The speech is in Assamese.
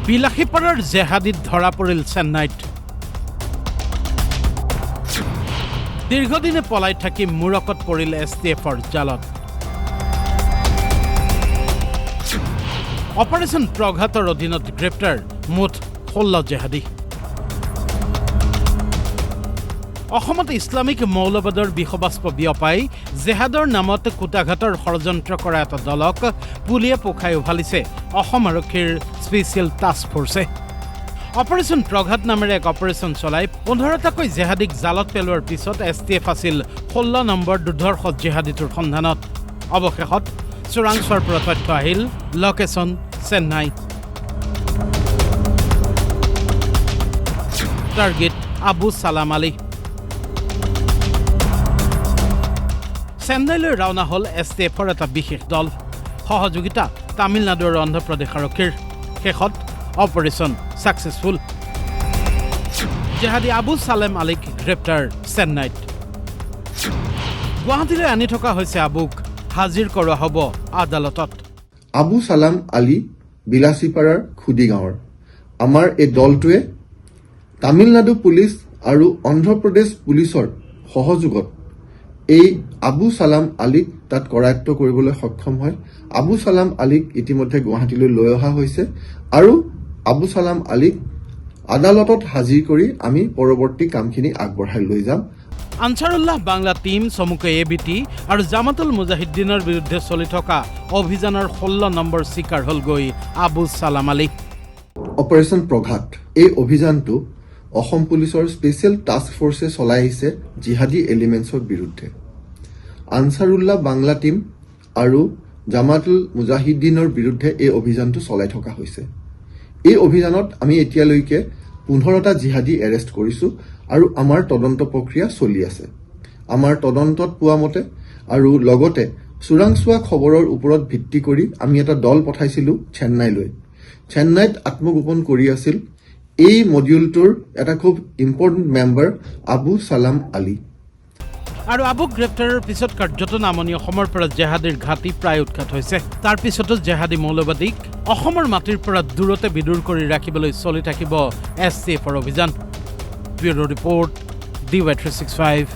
বিলাসীপাৰাৰ জেহাদীত ধৰা পৰিল চেন্নাইত। দীৰ্ঘদিনে পলাই থাকি মূৰকত পৰিল STFৰ জালত। অপাৰেশ্যন প্ৰঘাতৰ অধীনত গ্ৰেপ্তাৰ মুঠ 16 জেহাদী। অসমত ইছলামিক মৌলবাদৰ বিষবাস্প বিয়পাই জেহাদৰ নামত কুটাঘাতৰ ষড়যন্ত্ৰ কৰা এটা দলক পুলিয়ে পোখাই উভালিছে অসম আৰক্ষীৰ স্পেচিয়েল টাস্ক ফৰ্চে। অপাৰেশ্যন প্ৰঘাত নামেৰে এক অপাৰেশ্যন চলাই 15টাকৈ জেহাদীক জালত পেলোৱাৰ পিছত STF আছিল 16 নম্বৰ দুৰ্ধৰ্ষ জেহাদীটোৰ সন্ধানত। অৱশেষত চোৰাংচোৱাৰ পৰা তথ্য আহিল লোকেশ্যন চেন্নাই। টাৰ্গেট আবু সালাম আলী। চেন্নাইলৈ ৰাওনা হ'ল STFৰ এটা বিশেষ দল। সহযোগিতা তামিলনাডু আৰু অন্ধ্ৰপ্ৰদেশ আৰক্ষীৰ। শেষত অপাৰেশ্যন ছাকচেছফুল। জেহাদী আবু সালেম আলীক গ্ৰেপ্তাৰ চেন্নাইত। গুৱাহাটীলৈ আনি থকা হৈছে আবুক। হাজিৰ কৰোৱা হ'ব আদালতত। আবু সালাম আলী বিলাসীপাৰাৰ খুদি গাঁৱৰ। আমাৰ এই দলটোৱে তামিলনাডু পুলিচ আৰু অন্ধ্ৰপ্ৰদেশ পুলিচৰ সহযোগত এই আবু সালাম আলীক তাত কৰায়ত্ব কৰিবলৈ সক্ষম হয়। আবু সালাম আলীক ইতিমধ্যে গুৱাহাটীলৈ লৈ অহা হৈছে আৰু আবু সালাম আলীক আদালতত হাজিৰ কৰি আমি পৰৱৰ্তী কামখিনি আগবঢ়াই লৈ যাম। আনচাৰুল্লাহ বাংলা টীম, চমুকৈ ABT আৰু জামাতুল মুজাহিদ্দিনৰ বিৰুদ্ধে চলি থকা অভিযানৰ 16 নম্বৰ চিকাৰ হ'লগৈ আবু সালাম আলী। অপাৰেশ্যন প্ৰঘাত এই অভিযানটো অসম পুলিচৰ স্পেচিয়েল টাস্ক ফৰ্চে চলাই আহিছে জিহাদী এলিমেণ্টছৰ বিৰুদ্ধে। আনচাৰুল্লাহ বাংলা টীম আৰু জামাতুল মুজাহিদ্দিনৰ বিৰুদ্ধে এই অভিযানটো চলাই থকা হৈছে। এই অভিযানত আমি এতিয়ালৈকে 15টা জিহাদী এৰেষ্ট কৰিছোঁ আৰু আমাৰ তদন্ত প্ৰক্ৰিয়া চলি আছে। আমাৰ তদন্তত পোৱা মতে আৰু লগতে চোৰাংচোৱা খবৰৰ ওপৰত ভিত্তি কৰি আমি এটা দল পঠাইছিলোঁ চেন্নাইলৈ। চেন্নাইত আত্মগোপন কৰি আছিল এই মডিউলটোৰ এটা খুব ইম্পৰ্টেণ্ট মেম্বাৰ আবু সালাম আলী। আৰু আবুক গ্ৰেপ্তাৰৰ পিছত কাৰ্যত নামনি অসমৰ পৰা জেহাদীৰ ঘাটি প্ৰায় উৎখাত হৈছে। তাৰ পিছতো জেহাদী মৌলবাদীক অসমৰ মাটিৰ পৰা দূৰতে বিদূৰ কৰি ৰাখিবলৈ চলি থাকিব STFৰ অভিযান। Bureau' report, DY365।